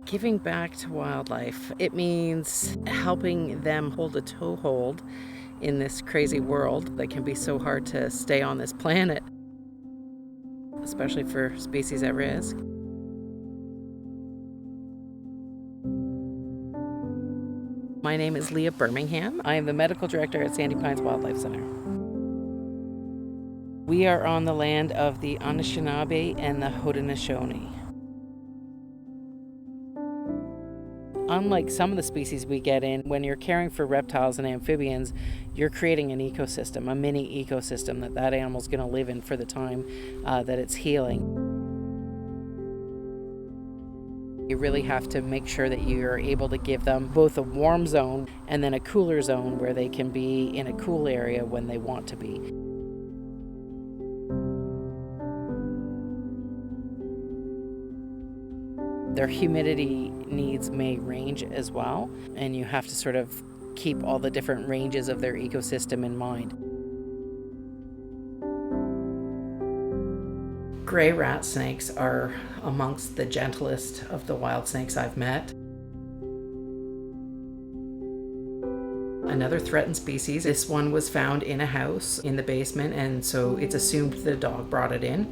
Giving back to wildlife. It means helping them hold a toehold in this crazy world that can be so hard to stay on this planet, especially for species at risk. My name is Leah Birmingham. I am the medical director at Sandy Pines Wildlife Center. We are on the land of the Anishinaabe and the Haudenosaunee. Unlike some of the species we get in, when you're caring for reptiles and amphibians, you're creating an ecosystem, a mini ecosystem that animal's going to live in for the time that it's healing. You really have to make sure that you're able to give them both a warm zone and then a cooler zone where they can be in a cool area when they want to be. Their humidity needs may range as well, and you have to sort of keep all the different ranges of their ecosystem in mind. Gray Ratsnakes are amongst the gentlest of the wild snakes I've met. Another threatened species. This one was found in a house in the basement, and so it's assumed the dog brought it in.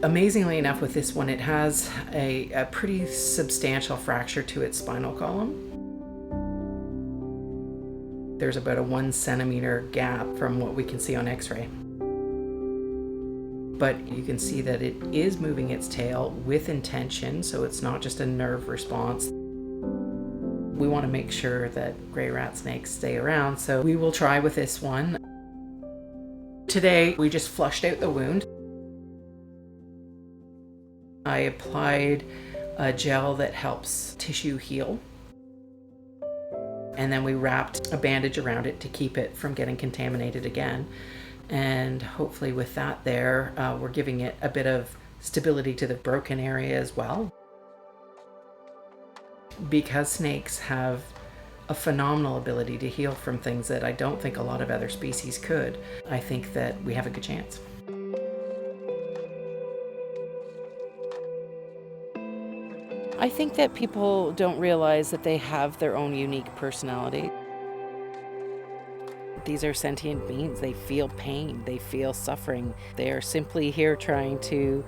Amazingly enough, with this one, it has a pretty substantial fracture to its spinal column. There's about a 1 centimeter gap from what we can see on X-ray. But you can see that it is moving its tail with intention, so it's not just a nerve response. We want to make sure that gray rat snakes stay around, so we will try with this one. Today, we just flushed out the wound. I applied a gel that helps tissue heal. And then we wrapped a bandage around it to keep it from getting contaminated again. And hopefully with that there, we're giving it a bit of stability to the broken area as well. Because snakes have a phenomenal ability to heal from things that I don't think a lot of other species could, I think that we have a good chance. I think that people don't realize that they have their own unique personality. These are sentient beings. They feel pain. They feel suffering. They are simply here trying to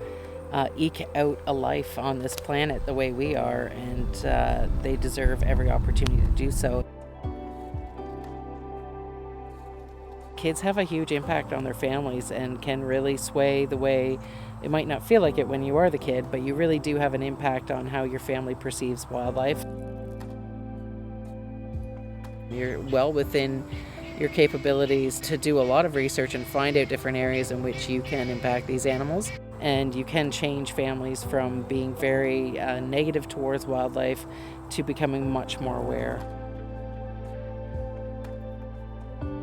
eke out a life on this planet the way we are, and they deserve every opportunity to do so. Kids have a huge impact on their families and can really sway the way. It might not feel like it when you are the kid, but you really do have an impact on how your family perceives wildlife. You're well within your capabilities to do a lot of research and find out different areas in which you can impact these animals. And you can change families from being very negative towards wildlife to becoming much more aware.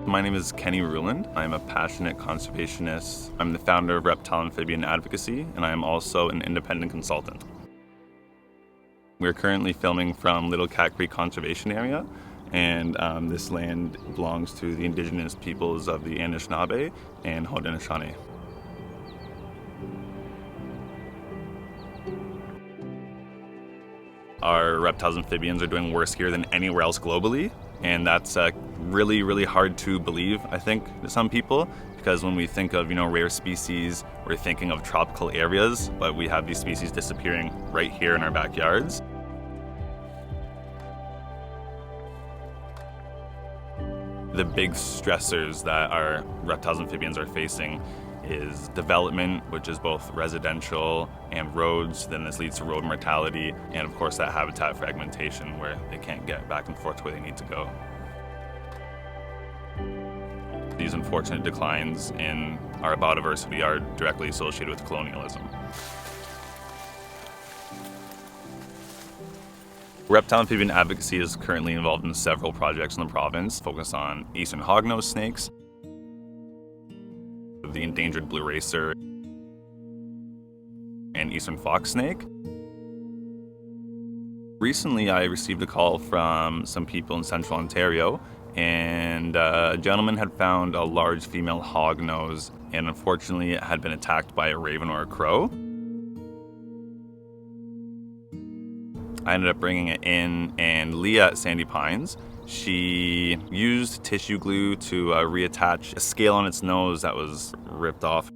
My name is Kenny Ruelland. I'm a passionate conservationist. I'm the founder of Reptile and Amphibian Advocacy, and I am also an independent consultant. We're currently filming from Little Cat Creek Conservation Area, and this land belongs to the indigenous peoples of the Anishinaabe and Haudenosaunee. Our reptiles and amphibians are doing worse here than anywhere else globally, and that's really, really hard to believe, I think, to some people, because when we think of, rare species, we're thinking of tropical areas, but we have these species disappearing right here in our backyards. The big stressors that our reptiles and amphibians are facing is development, which is both residential and roads. Then this leads to road mortality, and of course that habitat fragmentation where they can't get back and forth to where they need to go. These unfortunate declines in our biodiversity are directly associated with colonialism. Reptile and Amphibian Advocacy is currently involved in several projects in the province focused on Eastern Hog-nosed Snakes, the endangered blue racer, and Eastern Foxsnake. Recently, I received a call from some people in central Ontario, and a gentleman had found a large female hognose, and unfortunately it had been attacked by a raven or a crow. I ended up bringing it in, and Leah at Sandy Pines, she used tissue glue to reattach a scale on its nose that was ripped off.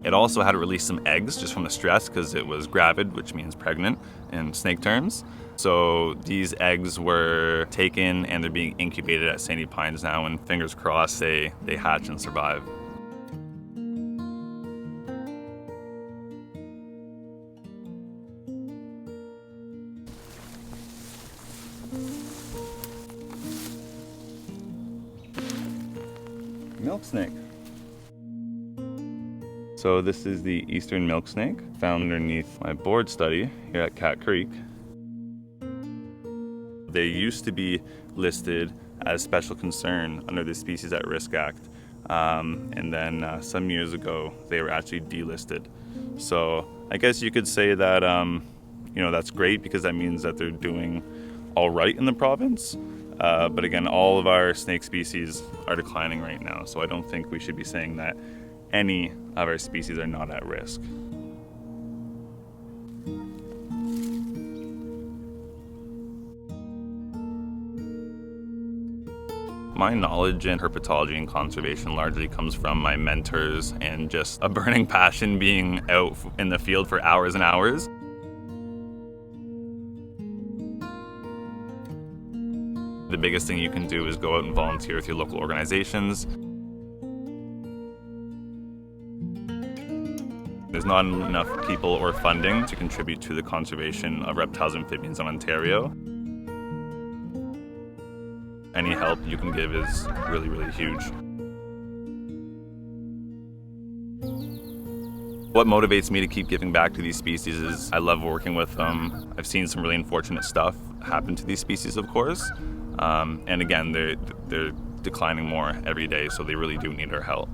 It also had to release some eggs just from the stress because it was gravid, which means pregnant in snake terms. So these eggs were taken and they're being incubated at Sandy Pines now, and fingers crossed they hatch and survive. Milk snake. So this is the Eastern milk snake, found underneath my board study here at Cat Creek. They used to be listed as special concern under the Species at Risk Act, and then some years ago they were actually delisted. So I guess you could say that that's great because that means that they're doing all right in the province. But again, all of our snake species are declining right now, so I don't think we should be saying that any of our species are not at risk. My knowledge in herpetology and conservation largely comes from my mentors and just a burning passion being out in the field for hours and hours. The biggest thing you can do is go out and volunteer with your local organizations. There's not enough people or funding to contribute to the conservation of reptiles and amphibians in Ontario. Any help you can give is really, really huge. What motivates me to keep giving back to these species is I love working with them. I've seen some really unfortunate stuff happen to these species, of course. And again, they're declining more every day, so they really do need our help.